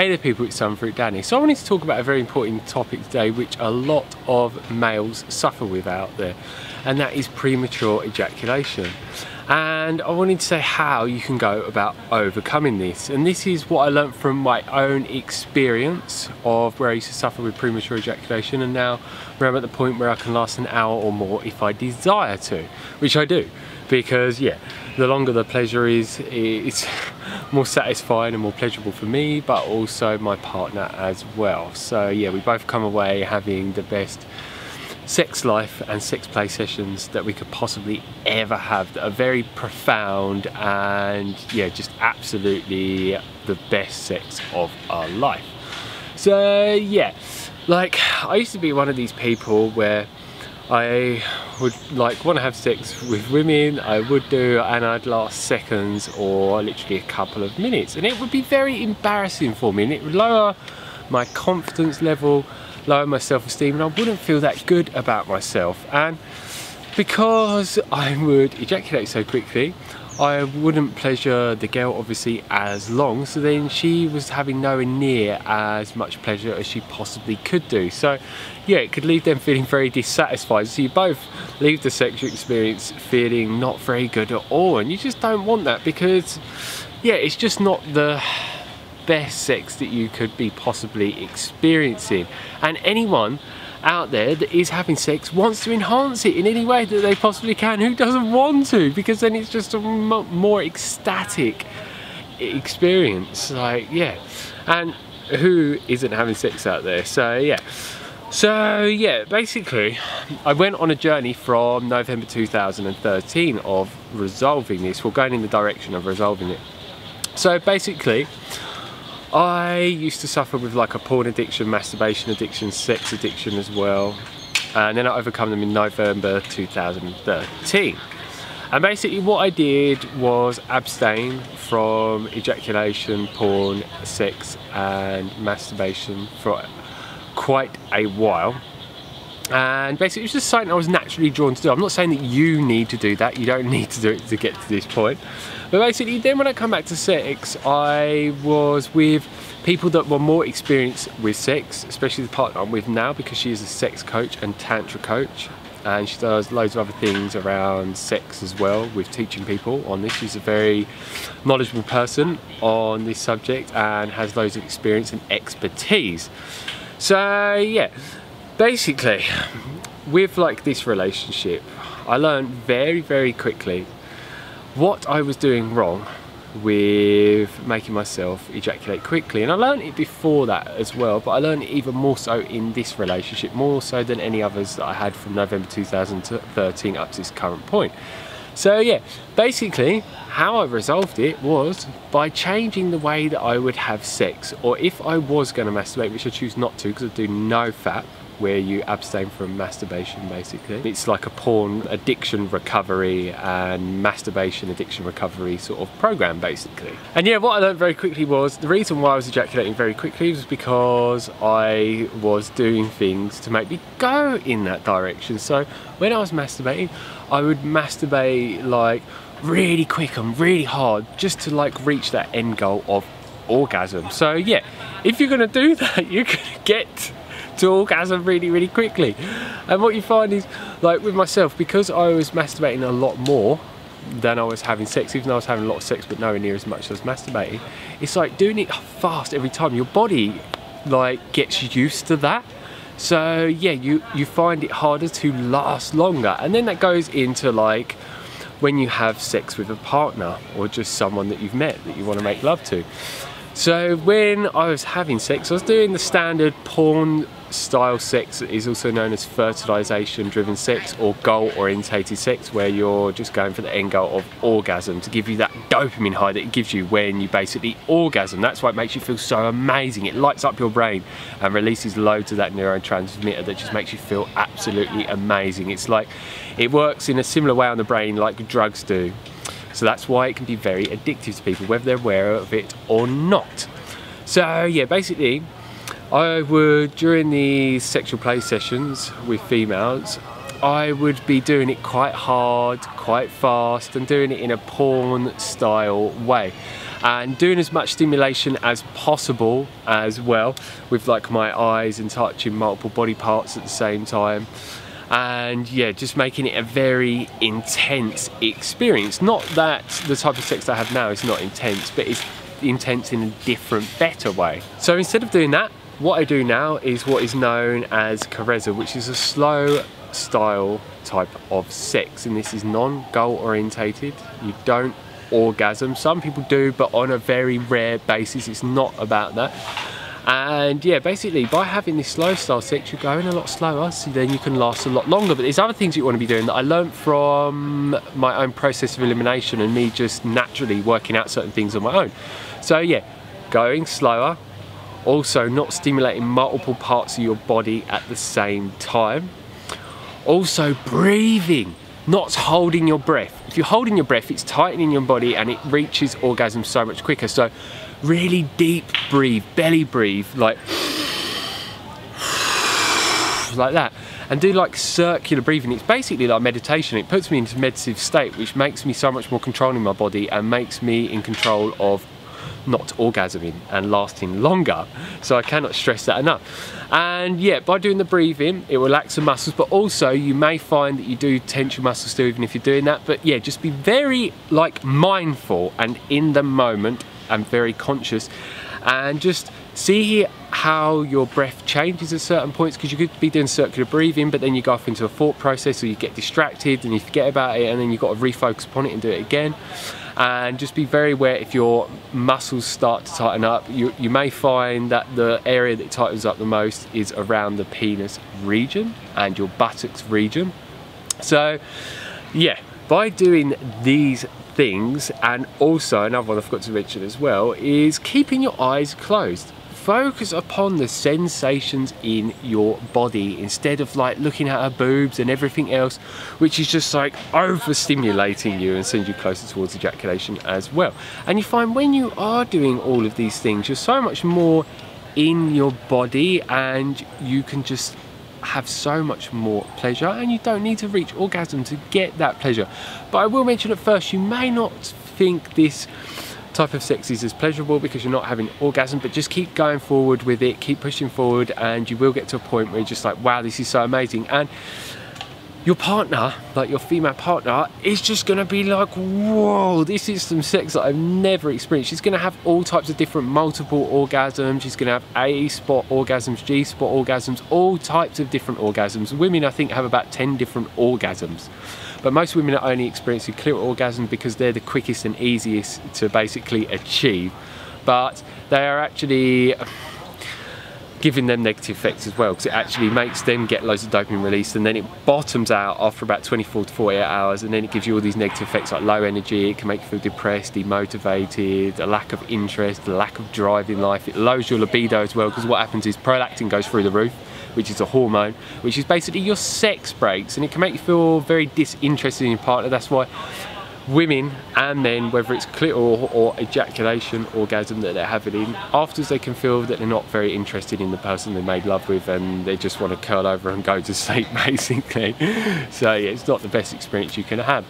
Hey there people, it's Sunfruit Danny. So I wanted to talk about a very important topic today which a lot of males suffer with out there, and that is premature ejaculation. And I wanted to say how you can go about overcoming this. And this is what I learned from my own experience of where I used to suffer with premature ejaculation, and now where I'm at the point where I can last an hour or more if I desire to, which I do, because yeah, the longer the pleasure is, it's more satisfying and more pleasurable for me, but also my partner as well. So yeah, we both come away having the best sex life and sex play sessions that we could possibly ever have, that are very profound and yeah, just absolutely the best sex of our life. So yeah, like I used to be one of these people where I would like want to have sex with women, I would do, and I'd last seconds or literally a couple of minutes, and it would be very embarrassing for me, and it would lower my confidence level, lower my self-esteem, and I wouldn't feel that good about myself. And because I would ejaculate so quickly, I wouldn't pleasure the girl obviously as long, so then she was having nowhere near as much pleasure as she possibly could do. So yeah, it could leave them feeling very dissatisfied. So you both leave the sexual experience feeling not very good at all, and you just don't want that, because yeah, it's just not the best sex that you could be possibly experiencing. And anyone out there that is having sex wants to enhance it in any way that they possibly can. Who doesn't want to? Because then it's just a more ecstatic experience, like yeah. And who isn't having sex out there? So yeah, basically I went on a journey from November 2013 of resolving this, or going in the direction of resolving it. So basically I used to suffer with like a porn addiction, masturbation addiction, sex addiction as well, and then I overcome them in November 2013. And basically what I did was abstain from ejaculation, porn, sex and masturbation for quite a while. And basically it was just something I was naturally drawn to do. I'm not saying that you need to do that, you don't need to do it to get to this point. But basically then when I come back to sex, I was with people that were more experienced with sex, especially the partner I'm with now, because she is a sex coach and tantra coach, and she does loads of other things around sex as well, with teaching people on this. She's a very knowledgeable person on this subject and has loads of experience and expertise. So yeah, basically with like this relationship, I learned very quickly what I was doing wrong with making myself ejaculate quickly. And I learned it before that as well, but I learned it even more so in this relationship, more so than any others that I had from November 2013 up to this current point. So yeah, basically how I resolved it was by changing the way that I would have sex, or if I was going to masturbate, which I choose not to because I do no fap, where you abstain from masturbation basically. It's like a porn addiction recovery and masturbation addiction recovery sort of program basically. And yeah, what I learned very quickly was the reason why I was ejaculating very quickly was because I was doing things to make me go in that direction. So when I was masturbating, I would masturbate like really quick and really hard just to like reach that end goal of orgasm. So yeah, if you're gonna do that, you're gonna get to orgasm really quickly. And what you find is, like with myself, because I was masturbating a lot more than I was having sex, even though I was having a lot of sex but nowhere near as much as masturbating, it's like doing it fast every time. Your body like gets used to that. So yeah, you find it harder to last longer. And then that goes into like when you have sex with a partner or just someone that you've met that you want to make love to. So when I was having sex, I was doing the standard porn style sex that is also known as fertilization driven sex, or goal orientated sex, where you're just going for the end goal of orgasm, to give you that dopamine high that it gives you when you basically orgasm. That's why it makes you feel so amazing. It lights up your brain and releases loads of that neurotransmitter that just makes you feel absolutely amazing. It's like it works in a similar way on the brain like drugs do. So that's why it can be very addictive to people, whether they're aware of it or not. So yeah, basically I would, during these sexual play sessions with females, I would be doing it quite hard, quite fast, and doing it in a porn style way. and doing as much stimulation as possible as well, with like my eyes and touching multiple body parts at the same time. And yeah, just making it a very intense experience. Not that the type of sex I have now is not intense, but it's intense in a different, better way. So instead of doing that, what I do now is what is known as carezza, which is a slow style type of sex, and this is non-goal orientated. You don't orgasm. Some people do, but on a very rare basis. It's not about that. And yeah, basically by having this slow style sex, you're going a lot slower, so then you can last a lot longer. But there's other things you want to be doing that I learned from my own process of elimination and me just naturally working out certain things on my own. So yeah, going slower, also not stimulating multiple parts of your body at the same time. Also breathing, not holding your breath. If you're holding your breath, it's tightening your body and it reaches orgasm so much quicker. So really deep breathe, belly breathe, like that, and do like circular breathing. It's basically like meditation. It puts me into a meditative state, which makes me so much more controlling my body and makes me in control of not orgasming and lasting longer. So I cannot stress that enough. And yeah, by doing the breathing, it will relax the muscles, but also you may find that you do tense your muscles too, even if you're doing that. But yeah, just be very like mindful and in the moment and very conscious, and just see how your breath changes at certain points, because you could be doing circular breathing but then you go off into a thought process, or you get distracted and you forget about it, and then you've got to refocus upon it and do it again. And just be very aware if your muscles start to tighten up. You may find that the area that tightens up the most is around the penis region and your buttocks region. So yeah, by doing these things, and also another one I forgot to mention as well is keeping your eyes closed. Focus upon the sensations in your body instead of like looking at her boobs and everything else, which is just like overstimulating you and sends you closer towards ejaculation as well. And you find when you are doing all of these things, you're so much more in your body and you can just have so much more pleasure, and you don't need to reach orgasm to get that pleasure. But I will mention at first, you may not think this type of sex is as pleasurable because you're not having orgasm, but just keep going forward with it, keep pushing forward, and you will get to a point where you're just like, wow, this is so amazing. And your partner, like your female partner, is just gonna be like, whoa, this is some sex that I've never experienced. She's gonna have all types of different multiple orgasms. She's gonna have A-spot orgasms, G-spot orgasms, all types of different orgasms. Women, I think, have about 10 different orgasms. But most women are only experiencing clitoral orgasms because they're the quickest and easiest to basically achieve. But they are actually giving them negative effects as well, because it actually makes them get loads of dopamine released, and then it bottoms out after about 24 to 48 hours, and then it gives you all these negative effects like low energy. It can make you feel depressed, demotivated, a lack of interest, a lack of drive in life. It lowers your libido as well, because what happens is prolactin goes through the roof, which is a hormone, which is basically your sex breaks, and it can make you feel very disinterested in your partner. That's why women and men, whether it's clitoral or ejaculation orgasm that they're having in, afterwards they can feel that they're not very interested in the person they made love with, and they just want to curl over and go to sleep basically. So yeah, it's not the best experience you can have.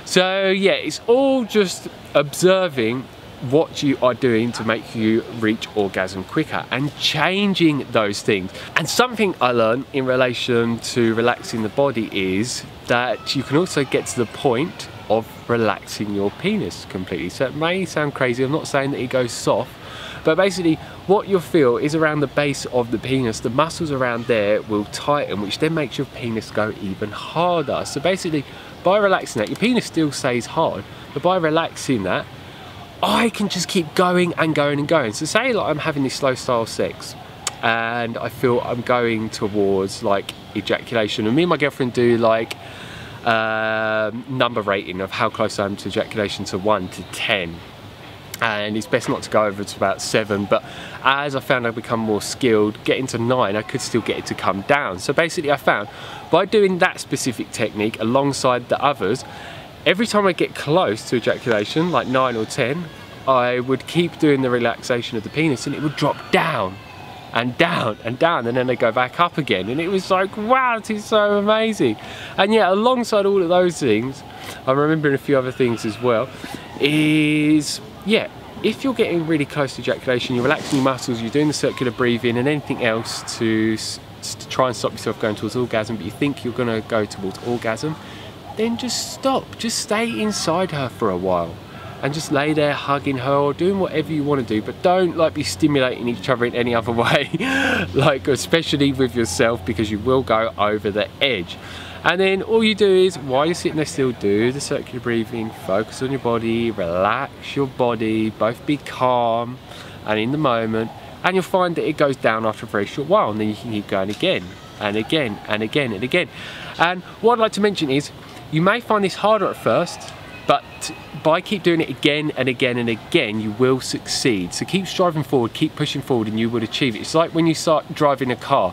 So yeah, it's all just observing what you are doing to make you reach orgasm quicker and changing those things. And something I learned in relation to relaxing the body is that you can also get to the point of relaxing your penis completely. So it may sound crazy, I'm not saying that it goes soft, but basically what you'll feel is around the base of the penis, the muscles around there will tighten, which then makes your penis go even harder. So basically by relaxing that, your penis still stays hard, but by relaxing that, I can just keep going and going and going. So say like I'm having this slow style sex and I feel I'm going towards like ejaculation, and me and my girlfriend do like number rating of how close I am to ejaculation, to 1 to 10, and it's best not to go over to about 7, but as I found I become more skilled, getting to 9 I could still get it to come down. So basically I found by doing that specific technique alongside the others, every time I get close to ejaculation, like 9 or 10, I would keep doing the relaxation of the penis and it would drop down and down and down, and then they go back up again, and it was like, wow, this is so amazing. And yeah, alongside all of those things, I'm remembering a few other things as well, is yeah, if you're getting really close to ejaculation, you're relaxing your muscles, you're doing the circular breathing and anything else to try and stop yourself going towards orgasm, but you think you're going to go towards orgasm, then just stop. Just stay inside her for a while and just lay there hugging her or doing whatever you want to do, but don't like be stimulating each other in any other way, like especially with yourself, because you will go over the edge. And then all you do is, while you're sitting there still, do the circular breathing, focus on your body, relax your body, both be calm and in the moment, and you'll find that it goes down after a very short while, and then you can keep going again and again and again and again. And what I'd like to mention is, you may find this harder at first, but by keep doing it again and again and again, you will succeed. So keep striving forward, keep pushing forward, and you will achieve it. It's like when you start driving a car,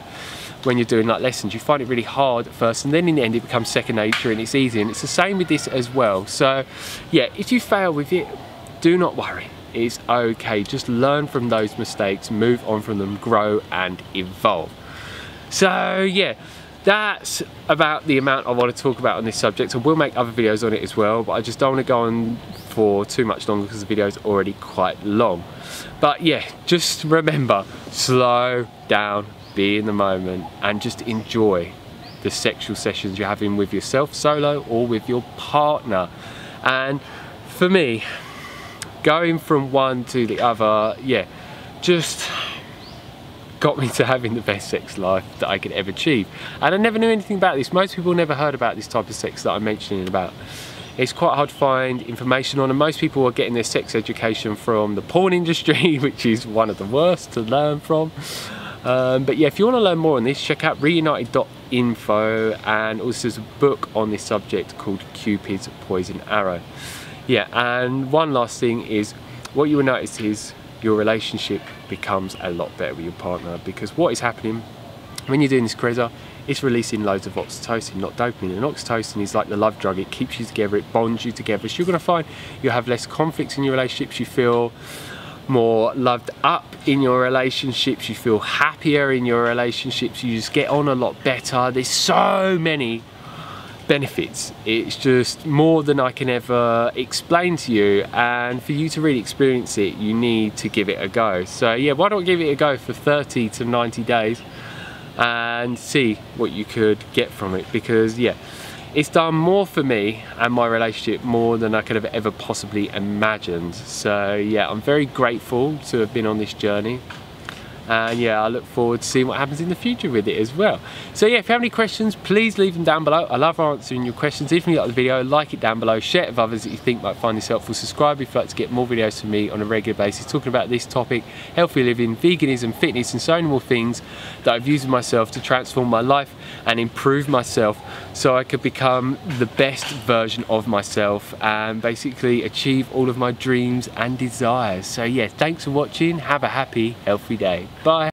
when you're doing like lessons, you find it really hard at first, and then in the end it becomes second nature and it's easy. And it's the same with this as well. So yeah, if you fail with it, do not worry. It's okay. Just learn from those mistakes, move on from them, grow and evolve. So yeah, that's about the amount I want to talk about on this subject. I will make other videos on it as well, but I just don't want to go on for too much longer because the video is already quite long. But yeah, just remember, slow down, be in the moment, and just enjoy the sexual sessions you're having with yourself solo or with your partner. And for me, going from one to the other, yeah, just got me to having the best sex life that I could ever achieve. And I never knew anything about this. Most people never heard about this type of sex that I'm mentioning about. It's quite hard to find information on, and most people are getting their sex education from the porn industry, which is one of the worst to learn from. But yeah, if you want to learn more on this, check out reunited.info, and also there's a book on this subject called Cupid's Poison Arrow. Yeah, and one last thing is, what you will notice is your relationship becomes a lot better with your partner, because what is happening when you're doing this Kreza, it's releasing loads of oxytocin, not dopamine. And oxytocin is like the love drug. It keeps you together, it bonds you together. So you're going to find you have less conflicts in your relationships, you feel more loved up in your relationships, you feel happier in your relationships, you just get on a lot better. There's so many benefits. It's just more than I can ever explain to you, and for you to really experience it, you need to give it a go. So yeah, why don't give it a go for 30 to 90 days and see what you could get from it, because yeah, it's done more for me and my relationship more than I could have ever possibly imagined. So yeah, I'm very grateful to have been on this journey. And yeah, I look forward to seeing what happens in the future with it as well. So yeah, if you have any questions, please leave them down below. I love answering your questions. If you like the video, like it down below, share it with others that you think might find this helpful. Subscribe if you'd like to get more videos from me on a regular basis talking about this topic, healthy living, veganism, fitness, and so many more things that I've used myself to transform my life and improve myself so I could become the best version of myself and basically achieve all of my dreams and desires. So yeah, thanks for watching. Have a happy, healthy day. Bye.